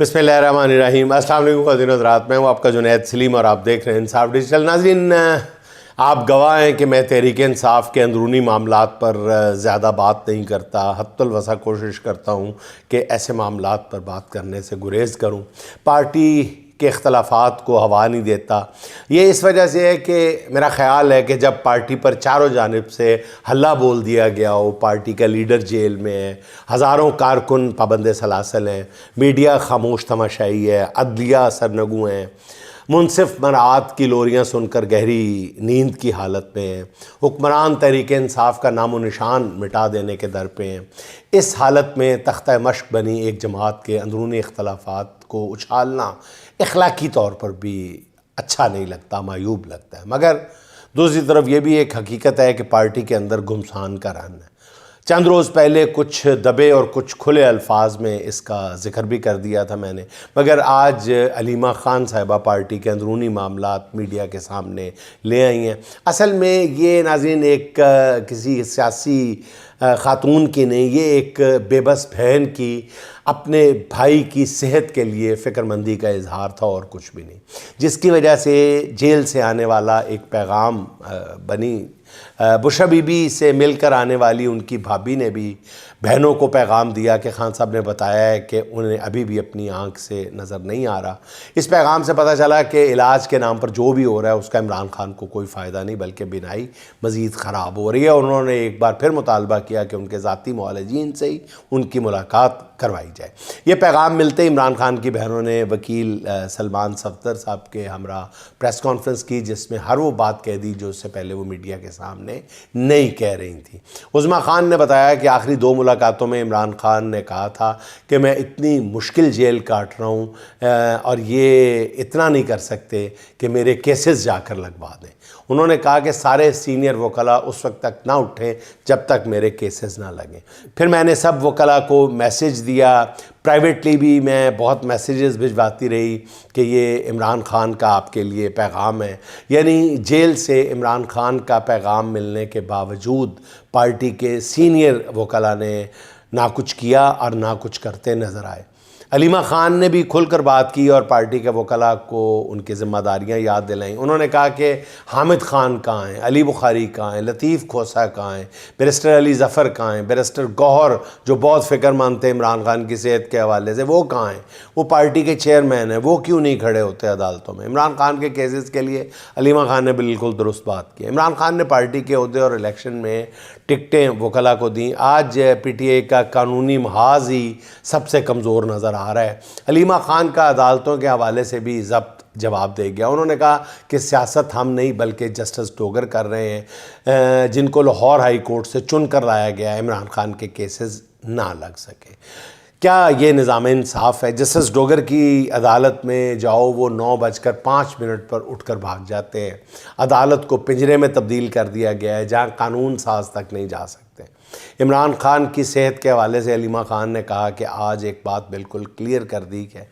بسم اللہ الرحمن الرحیم۔ السلام علیکم خواتین و حضرات، میں ہوں آپ کا جنید سلیم اور آپ دیکھ رہے ہیں انصاف ڈیجیٹل۔ ناظرین، آپ گواہ ہیں کہ میں تحریک انصاف کے اندرونی معاملات پر زیادہ بات نہیں کرتا، حد الوسع کوشش کرتا ہوں کہ ایسے معاملات پر بات کرنے سے گریز کروں، پارٹی کے اختلافات کو ہوا نہیں دیتا۔ یہ اس وجہ سے ہے کہ میرا خیال ہے کہ جب پارٹی پر چاروں جانب سے ہلہ بول دیا گیا ہو، پارٹی کا لیڈر جیل میں ہے، ہزاروں کارکن پابند سلاسل ہیں، میڈیا خاموش تماشائی ہے، عدلیہ سرنگوں ہیں، منصف مراعات کی لوریاں سن کر گہری نیند کی حالت میں ہیں، حکمران تحریک انصاف کا نام و نشان مٹا دینے کے در پہ ہیں، اس حالت میں تختہ مشق بنی ایک جماعت کے اندرونی اختلافات کو اچھالنا اخلاقی طور پر بھی اچھا نہیں لگتا، معیوب لگتا ہے۔ مگر دوسری طرف یہ بھی ایک حقیقت ہے کہ پارٹی کے اندر گھمسان کا رن ہے۔ چند روز پہلے کچھ دبے اور کچھ کھلے الفاظ میں اس کا ذکر بھی کر دیا تھا میں نے، مگر آج علیمہ خان صاحبہ پارٹی کے اندرونی معاملات میڈیا کے سامنے لے آئی ہیں۔ اصل میں یہ ناظرین ایک کسی سیاسی خاتون کی نہیں، یہ ایک بے بس بہن کی اپنے بھائی کی صحت کے لیے فکر مندی کا اظہار تھا اور کچھ بھی نہیں، جس کی وجہ سے جیل سے آنے والا ایک پیغام بنی۔ بشرا بی بی سے مل کر آنے والی ان کی بھابھی نے بھی بہنوں کو پیغام دیا کہ خان صاحب نے بتایا ہے کہ انہیں ابھی بھی اپنی آنکھ سے نظر نہیں آ رہا۔ اس پیغام سے پتہ چلا کہ علاج کے نام پر جو بھی ہو رہا ہے اس کا عمران خان کو کوئی فائدہ نہیں، بلکہ بینائی مزید خراب ہو رہی ہے۔ اور انہوں نے ایک بار پھر مطالبہ کیا کہ ان کے ذاتی معالجین سے ہی ان کی ملاقات کروائی جائے۔ یہ پیغام ملتے ہی عمران خان کی بہنوں نے وکیل سلمان صفدر صاحب کے ہمراہ پریس کانفرنس کی، جس میں ہر وہ بات کہہ دی جو اس سے پہلے وہ میڈیا کے سامنے نہیں کہہ رہی تھیں۔ عظمیٰ خان نے بتایا کہ آخری 2 ملاقاتوں میں عمران خان نے کہا تھا کہ میں اتنی مشکل جیل کاٹ رہا ہوں اور یہ اتنا نہیں کر سکتے کہ میرے کیسز جا کر لگوا دیں۔ انہوں نے کہا کہ سارے سینئر وکلاء اس وقت تک نہ اٹھیں جب تک میرے کیسز نہ لگیں۔ پھر میں نے سب وکلاء کو میسیج دیا، پرائیویٹلی بھی میں بہت میسیجز بھجواتی رہی کہ یہ عمران خان کا آپ کے لیے پیغام ہے۔ یعنی جیل سے عمران خان کا پیغام ملنے کے باوجود پارٹی کے سینئر وکلاء نے نہ کچھ کیا اور نہ کچھ کرتے نظر آئے۔ علیمہ خان نے بھی کھل کر بات کی اور پارٹی کے وکلاء کو ان کی ذمہ داریاں یاد دلائیں۔ انہوں نے کہا کہ حامد خان کہاں ہیں، علی بخاری کہاں ہیں، لطیف کھوسہ کہاں ہیں، بیرسٹر علی ظفر کہاں ہیں، بیرسٹر گوہر جو بہت فکر مند تھے عمران خان کی صحت کے حوالے سے، وہ کہاں ہیں، وہ پارٹی کے چیئرمین ہیں، وہ کیوں نہیں کھڑے ہوتے عدالتوں میں۔ عمران خان کے کیسز کے لیے علیمہ خان نے بالکل درست بات کی۔ عمران خان نے پارٹی کے عہدے اور الیکشن میں ٹکٹیں وکلاء کو دیں۔ آج پی ٹی آئی کا قانونی محاذ ہی سب سے کمزور نظر آ رہا ہے۔ علیمہ خان کا عدالتوں کے حوالے سے بھی ضبط جواب دے گیا۔ انہوں نے کہا کہ سیاست ہم نہیں بلکہ جسٹس ڈوگر کر رہے ہیں، جن کو لاہور ہائی کورٹ سے چن کر لایا گیا ہے، عمران خان کے کیسز نہ لگ سکے۔ کیا یہ نظام انصاف ہے؟ جسٹس ڈوگر کی عدالت میں جاؤ، وہ 9:05 پر اٹھ کر بھاگ جاتے ہیں۔ عدالت کو پنجرے میں تبدیل کر دیا گیا ہے جہاں قانون ساز تک نہیں جا سکتے۔ عمران خان کی صحت کے حوالے سے علیمہ خان نے کہا کہ آج ایک بات بالکل کلیئر کر دی ہے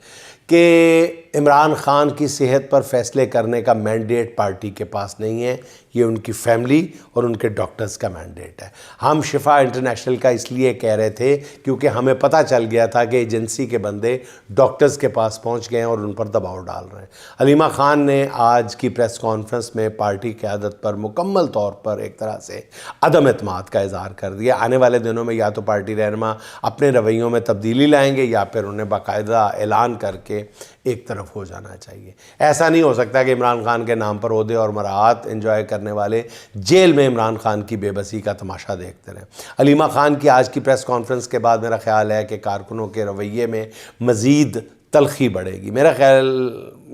کہ عمران خان کی صحت پر فیصلے کرنے کا مینڈیٹ پارٹی کے پاس نہیں ہے، یہ ان کی فیملی اور ان کے ڈاکٹرز کا مینڈیٹ ہے۔ ہم شفا انٹرنیشنل کا اس لیے کہہ رہے تھے کیونکہ ہمیں پتہ چل گیا تھا کہ ایجنسی کے بندے ڈاکٹرز کے پاس پہنچ گئے ہیں اور ان پر دباؤ ڈال رہے ہیں۔ علیمہ خان نے آج کی پریس کانفرنس میں پارٹی قیادت پر مکمل طور پر ایک طرح سے عدم اعتماد کا اظہار کر دیا۔ آنے والے دنوں میں یا تو پارٹی رہنما اپنے رویوں میں تبدیلی لائیں گے یا پھر انہیں باقاعدہ اعلان کر کے ایک طرف ہو جانا چاہیے۔ ایسا نہیں ہو سکتا کہ عمران خان کے نام پر عہدے اور مراعات انجوائے کرنے والے جیل میں عمران خان کی بے بسی کا تماشا دیکھتے رہیں۔ علیمہ خان کی آج کی پریس کانفرنس کے بعد میرا خیال ہے کہ کارکنوں کے رویے میں مزید تلخی بڑھے گی۔ میرا خیال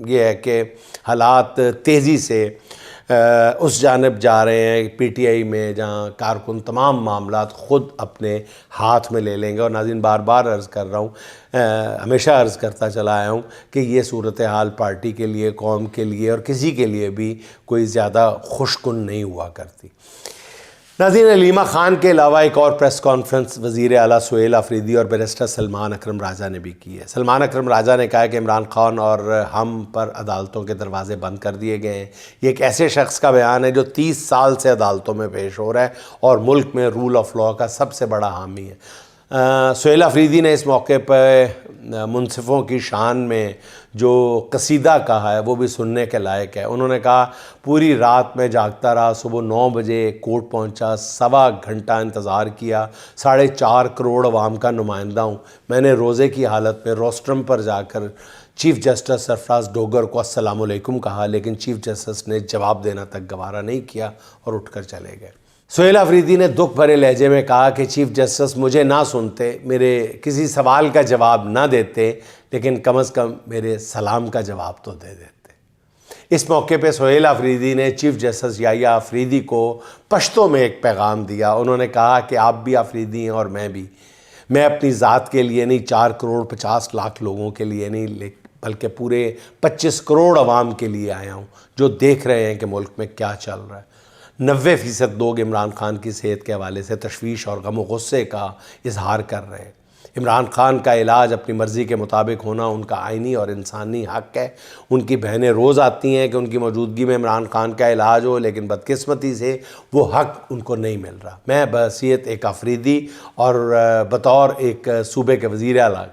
یہ ہے کہ حالات تیزی سے اس جانب جا رہے ہیں پی ٹی آئی میں جہاں کارکن تمام معاملات خود اپنے ہاتھ میں لے لیں گے۔ اور ناظرین، بار بار عرض کر رہا ہوں، ہمیشہ عرض کرتا چلا آیا ہوں کہ یہ صورتحال پارٹی کے لیے، قوم کے لیے اور کسی کے لیے بھی کوئی زیادہ خوش کن نہیں ہوا کرتی۔ ناظرین، علیمہ خان کے علاوہ ایک اور پریس کانفرنس وزیر اعلیٰ سہیل آفریدی اور بیرسٹر سلمان اکرم راجہ نے بھی کی ہے۔ سلمان اکرم راجہ نے کہا کہ عمران خان اور ہم پر عدالتوں کے دروازے بند کر دیے گئے ہیں۔ یہ ایک ایسے شخص کا بیان ہے جو 30 سال سے عدالتوں میں پیش ہو رہا ہے اور ملک میں رول آف لاء کا سب سے بڑا حامی ہے۔ سہیل آفریدی نے اس موقع پہ منصفوں کی شان میں جو قصیدہ کہا ہے وہ بھی سننے کے لائق ہے۔ انہوں نے کہا پوری رات میں جاگتا رہا، صبح 9 بجے کورٹ پہنچا، 1.25 گھنٹہ انتظار کیا، 4.5 کروڑ عوام کا نمائندہ ہوں۔ میں نے روزے کی حالت میں روسٹرم پر جا کر چیف جسٹس سرفراز ڈوگر کو السلام علیکم کہا، لیکن چیف جسٹس نے جواب دینا تک گوارا نہیں کیا اور اٹھ کر چلے گئے۔ سہیل آفریدی نے دکھ بھرے لہجے میں کہا کہ چیف جسٹس مجھے نہ سنتے، میرے کسی سوال کا جواب نہ دیتے، لیکن کم از کم میرے سلام کا جواب تو دے دیتے۔ اس موقع پہ سہیل آفریدی نے چیف جسٹس یحییٰ آفریدی کو پشتو میں ایک پیغام دیا۔ انہوں نے کہا کہ آپ بھی آفریدی ہیں اور میں بھی۔ میں اپنی ذات کے لیے نہیں، 4 کروڑ 50 لاکھ لوگوں کے لیے نہیں، بلکہ پورے 25 کروڑ عوام کے لیے آیا ہوں جو دیکھ رہے ہیں کہ ملک میں کیا چل رہا ہے۔ 90% لوگ عمران خان کی صحت کے حوالے سے تشویش اور غم و غصے کا اظہار کر رہے ہیں۔ عمران خان کا علاج اپنی مرضی کے مطابق ہونا ان کا آئینی اور انسانی حق ہے۔ ان کی بہنیں روز آتی ہیں کہ ان کی موجودگی میں عمران خان کا علاج ہو، لیکن بدقسمتی سے وہ حق ان کو نہیں مل رہا۔ میں بحیثیت ایک آفریدی اور بطور ایک صوبے کے وزیر اعلیٰ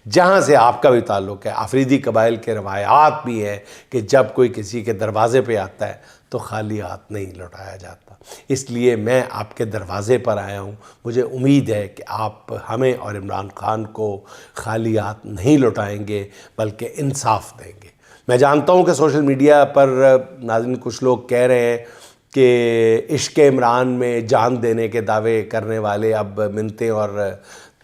جہاں سے آپ کا بھی تعلق ہے، آفریدی قبائل کے روایات بھی ہیں کہ جب کوئی کسی کے دروازے پہ آتا ہے تو خالی ہاتھ نہیں لوٹایا جاتا۔ اس لیے میں آپ کے دروازے پر آیا ہوں۔ مجھے امید ہے کہ آپ ہمیں اور عمران خان کو خالی ہاتھ نہیں لوٹائیں گے بلکہ انصاف دیں گے۔ میں جانتا ہوں کہ سوشل میڈیا پر ناظرین کچھ لوگ کہہ رہے ہیں کہ عشق عمران میں جان دینے کے دعوے کرنے والے اب منتیں اور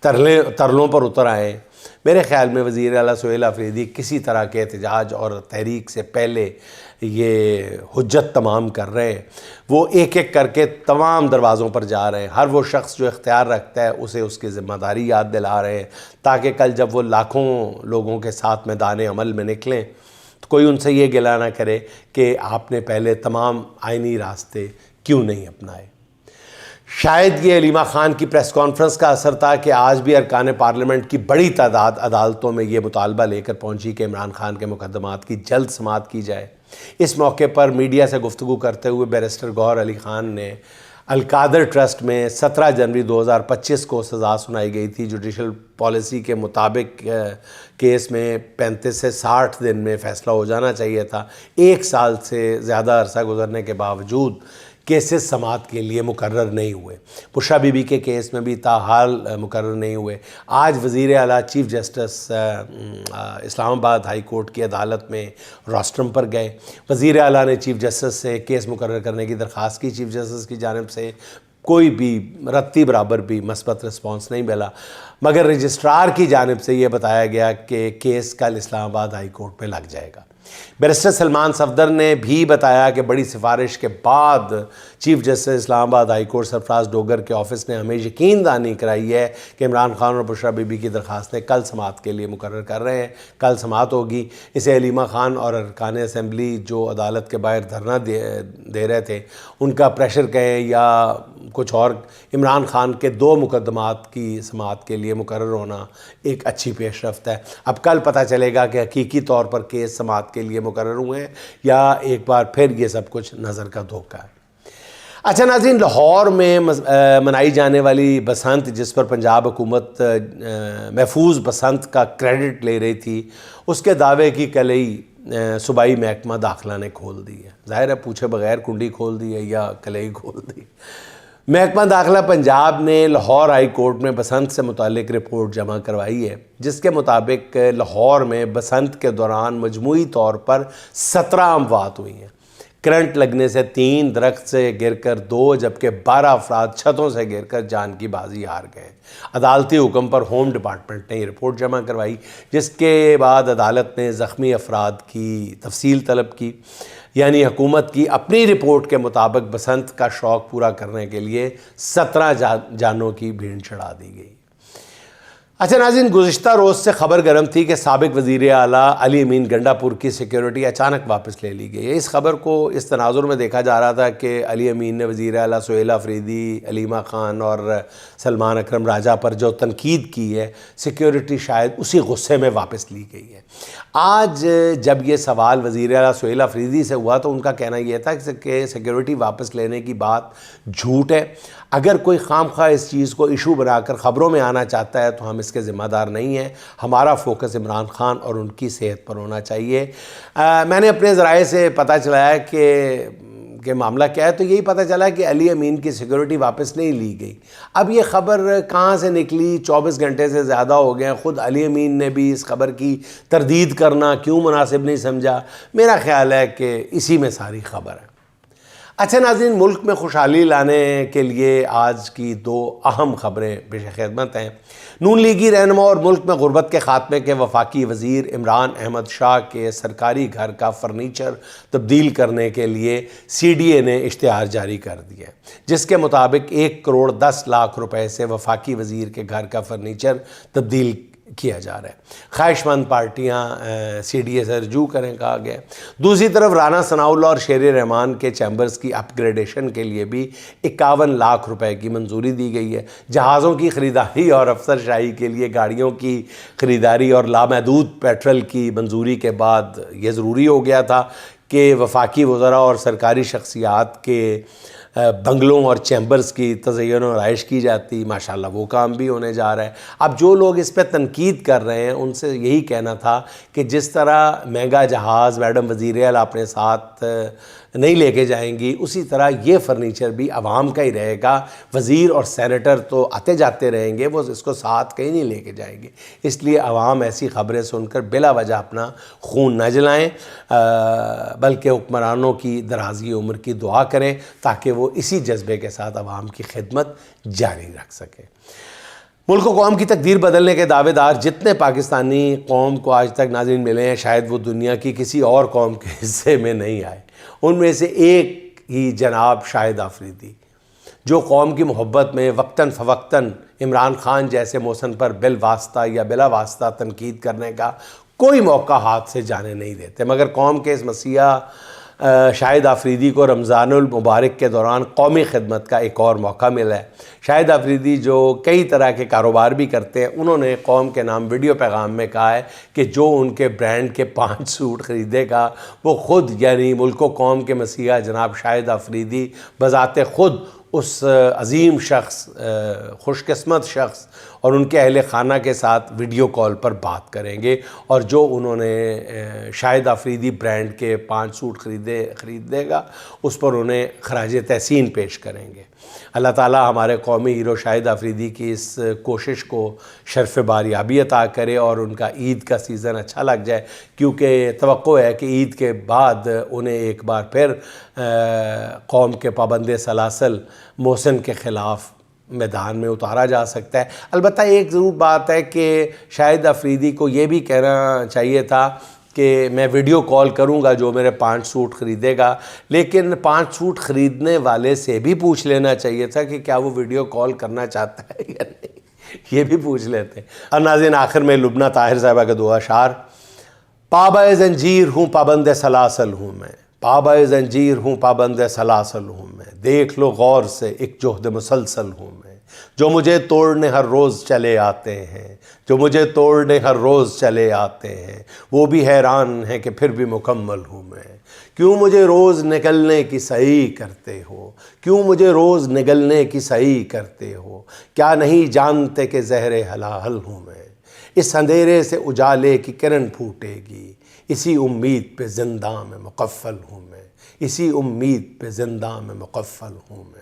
ترلوں پر اتر آئے۔ میرے خیال میں وزیر اعلیٰ سہیل آفریدی کسی طرح کے احتجاج اور تحریک سے پہلے یہ حجت تمام کر رہے ہیں۔ وہ ایک ایک کر کے تمام دروازوں پر جا رہے ہیں۔ ہر وہ شخص جو اختیار رکھتا ہے اسے اس کی ذمہ داری یاد دلا رہے ہیں، تاکہ کل جب وہ لاکھوں لوگوں کے ساتھ میدان عمل میں نکلیں تو کوئی ان سے یہ گلہ نہ کرے کہ آپ نے پہلے تمام آئینی راستے کیوں نہیں اپنائے۔ شاید یہ علیمہ خان کی پریس کانفرنس کا اثر تھا کہ آج بھی ارکان پارلیمنٹ کی بڑی تعداد عدالتوں میں یہ مطالبہ لے کر پہنچی کہ عمران خان کے مقدمات کی جلد سماعت کی جائے۔ اس موقع پر میڈیا سے گفتگو کرتے ہوئے بیرسٹر گوہر علی خان نے القادر ٹرسٹ میں 17 جنوری 2025 کو سزا سنائی گئی تھی۔ جوڈیشل پالیسی کے مطابق کیس میں 35 سے 60 دن میں فیصلہ ہو جانا چاہیے تھا۔ 1 سال سے زیادہ عرصہ گزرنے کے باوجود کیسز سماعت کے لیے مقرر نہیں ہوئے۔ بشریٰ بی بی کے کیس میں بھی تاحال مقرر نہیں ہوئے۔ آج وزیر اعلیٰ چیف جسٹس اسلام آباد ہائی کورٹ کی عدالت میں روسٹرم پر گئے۔ وزیر اعلیٰ نے چیف جسٹس سے کیس مقرر کرنے کی درخواست کی۔ چیف جسٹس کی جانب سے کوئی بھی رتی برابر بھی مثبت رسپانس نہیں ملا، مگر رجسٹرار کی جانب سے یہ بتایا گیا کہ کیس کل اسلام آباد ہائی کورٹ پہ لگ جائے گا۔ بیرسٹر سلمان صفدر نے بھی بتایا کہ بڑی سفارش کے بعد چیف جسٹس اسلام آباد ہائی کورٹ سرفراز ڈوگر کے آفس نے ہمیں یقین دہانی کرائی ہے کہ عمران خان اور بشریٰ بی بی کی درخواستیں کل سماعت کے لیے مقرر کر رہے ہیں۔ کل سماعت ہوگی۔ اسے علیمہ خان اور ارکان اسمبلی جو عدالت کے باہر دھرنا دے رہے تھے ان کا پریشر کہیں یا کچھ اور، عمران خان کے 2 مقدمات کی سماعت کے لیے مقرر ہونا ایک اچھی پیش رفت ہے۔ اب کل پتہ چلے گا کہ حقیقی طور پر کیس سماعت کے لیے مقرر ہوئے ہیں یا ایک بار پھر یہ سب کچھ نظر کا دھوکہ ہے۔ اچھا ناظرین، لاہور میں منائی جانے والی بسنت، جس پر پنجاب حکومت محفوظ بسنت کا کریڈٹ لے رہی تھی، اس کے دعوے کی کلئی صوبائی محکمہ داخلہ نے کھول دی ہے۔ ظاہر ہے پوچھے بغیر کنڈی کھول دی ہے یا کلئی کھول دی۔ محکمہ داخلہ پنجاب نے لاہور ہائی کورٹ میں بسنت سے متعلق رپورٹ جمع کروائی ہے، جس کے مطابق لاہور میں بسنت کے دوران مجموعی طور پر 17 اموات ہوئی ہیں۔ کرنٹ لگنے سے 3، درخت سے گر کر 2، جبکہ 12 افراد چھتوں سے گر کر جان کی بازی ہار گئے۔ عدالتی حکم پر ہوم ڈپارٹمنٹ نے یہ رپورٹ جمع کروائی، جس کے بعد عدالت نے زخمی افراد کی تفصیل طلب کی۔ یعنی حکومت کی اپنی رپورٹ کے مطابق بسنت کا شوق پورا کرنے کے لیے 17 جانوں کی بھیڑ چڑھا دی گئی۔ اچھا ناظرین، گزشتہ روز سے خبر گرم تھی کہ سابق وزیر اعلیٰ علی امین گنڈا پور کی سیکیورٹی اچانک واپس لے لی گئی ہے۔ اس خبر کو اس تناظر میں دیکھا جا رہا تھا کہ علی امین نے وزیر اعلیٰ سہیل آفریدی، علیمہ خان اور سلمان اکرم راجہ پر جو تنقید کی ہے، سیکیورٹی شاید اسی غصے میں واپس لی گئی ہے۔ آج جب یہ سوال وزیر اعلیٰ سہیل آفریدی سے ہوا تو ان کا کہنا یہ تھا کہ سیکیورٹی واپس لینے کی بات جھوٹ ہے۔ اگر کوئی خام خواہ اس چیز کو ایشو بنا کر خبروں میں آنا چاہتا ہے تو ہم اس کے ذمہ دار نہیں ہیں. ہمارا فوکس عمران خان اور ان کی صحت پر ہونا چاہیے. میں نے اپنے ذرائع سے پتہ چلایا کہ معاملہ کیا ہے، تو یہی پتہ چلا کہ علی امین کی سیکیورٹی واپس نہیں لی گئی. اب یہ خبر کہاں سے نکلی؟ 24 گھنٹے سے زیادہ ہو گئے ہیں. خود علی امین نے بھی اس خبر کی تردید کرنا کیوں مناسب نہیں سمجھا. میرا خیال ہے کہ اسی میں ساری خبر ہے. اچھا ناظرین، ملک میں خوشحالی لانے کے لیے آج کی 2 اہم خبریں پیش خدمت ہیں. نون لیگی رہنما اور ملک میں غربت کے خاتمے کے وفاقی وزیر عمران احمد شاہ کے سرکاری گھر کا فرنیچر تبدیل کرنے کے لیے CDA نے اشتہار جاری کر دیا، جس کے مطابق 1 کروڑ 10 لاکھ روپے سے وفاقی وزیر کے گھر کا فرنیچر تبدیل کیا جا رہا ہے. خواہش مند پارٹیاں CDA سے رجوع کریں کہا گیا. دوسری طرف رانا ثناء اللہ اور شیر رحمان کے چیمبرز کی اپ گریڈیشن کے لیے بھی 51 لاکھ روپے کی منظوری دی گئی ہے. جہازوں کی خریداری اور افسر شاہی کے لیے گاڑیوں کی خریداری اور لامحدود پیٹرول کی منظوری کے بعد یہ ضروری ہو گیا تھا کہ وفاقی وزراء اور سرکاری شخصیات کے بنگلوں اور چیمبرز کی تزئین و آرائش کی جاتی. ماشاءاللہ وہ کام بھی ہونے جا رہا ہے. اب جو لوگ اس پہ تنقید کر رہے ہیں ان سے یہی کہنا تھا کہ جس طرح مہنگا جہاز میڈم وزیر اعلیٰ اپنے ساتھ نہیں لے کے جائیں گی، اسی طرح یہ فرنیچر بھی عوام کا ہی رہے گا. وزیر اور سینیٹر تو آتے جاتے رہیں گے، وہ اس کو ساتھ کہیں نہیں لے کے جائیں گے. اس لیے عوام ایسی خبریں سن کر بلا وجہ اپنا خون نہ جلائیں، بلکہ حکمرانوں کی درازی عمر کی دعا کریں تاکہ وہ اسی جذبے کے ساتھ عوام کی خدمت جاری رکھ سکیں. ملک و قوم کی تقدیر بدلنے کے دعوے دار جتنے پاکستانی قوم کو آج تک ناظرین ملے ہیں، شاید وہ دنیا کی کسی اور قوم کے حصے میں نہیں آئے. ان میں سے ایک ہی جناب شاہد آفریدی، جو قوم کی محبت میں وقتاً فوقتاً عمران خان جیسے محسن پر بالواسطہ یا بلا واسطہ تنقید کرنے کا کوئی موقع ہاتھ سے جانے نہیں دیتے. مگر قوم کے اس مسیحا شاہد آفریدی کو رمضان المبارک کے دوران قومی خدمت کا ایک اور موقع ملا ہے. شاہد آفریدی جو کئی طرح کے کاروبار بھی کرتے ہیں، انہوں نے قوم کے نام ویڈیو پیغام میں کہا ہے کہ جو ان کے برانڈ کے 5 سوٹ خریدے گا وہ خود، یعنی ملک و قوم کے مسیحا جناب شاہد آفریدی بذات خود اس عظیم شخص، خوش قسمت شخص اور ان کے اہل خانہ کے ساتھ ویڈیو کال پر بات کریں گے، اور جو انہوں نے شاہد آفریدی برانڈ کے 5 سوٹ خریدے گا اس پر انہیں خراج تحسین پیش کریں گے. اللہ تعالی ہمارے قومی ہیرو شاہد آفریدی کی اس کوشش کو شرف باریابی عطا کرے اور ان کا عید کا سیزن اچھا لگ جائے، کیونکہ توقع ہے کہ عید کے بعد انہیں ایک بار پھر قوم کے پابند سلاسل محسن کے خلاف میدان میں اتارا جا سکتا ہے. البتہ ایک ضرور بات ہے کہ شاہد آفریدی کو یہ بھی کہنا چاہیے تھا کہ میں ویڈیو کال کروں گا جو میرے 5 سوٹ خریدے گا، لیکن 5 سوٹ خریدنے والے سے بھی پوچھ لینا چاہیے تھا کہ کیا وہ ویڈیو کال کرنا چاہتا ہے یا نہیں، یہ بھی پوچھ لیتے. اور ناظرین، آخر میں لبنہ طاہر صاحبہ کا 2 اشعار: پابہ زنجیر ہوں پابند سلاسل ہوں میں، پابہ زنجیر ہوں پابند سلاسل ہوں میں، دیکھ لو غور سے ایک جہد مسلسل ہوں میں، جو مجھے توڑنے ہر روز چلے آتے ہیں، جو مجھے توڑنے ہر روز چلے آتے ہیں، وہ بھی حیران ہیں کہ پھر بھی مکمل ہوں میں. کیوں مجھے روز نگلنے کی سعی کرتے ہو، کیوں مجھے روز نگلنے کی سعی کرتے ہو، کیا نہیں جانتے کہ زہر حلاحل ہوں میں. اس اندھیرے سے اجالے کی کرن پھوٹے گی، اسی امید پہ زندہ میں مقفل ہوں میں، اسی امید پہ زندہ میں مقفل ہوں میں.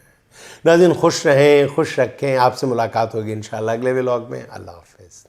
ناظرین، خوش رہیں، خوش رکھیں. آپ سے ملاقات ہوگی انشاءاللہ اگلے ولاگ میں. اللہ حافظ.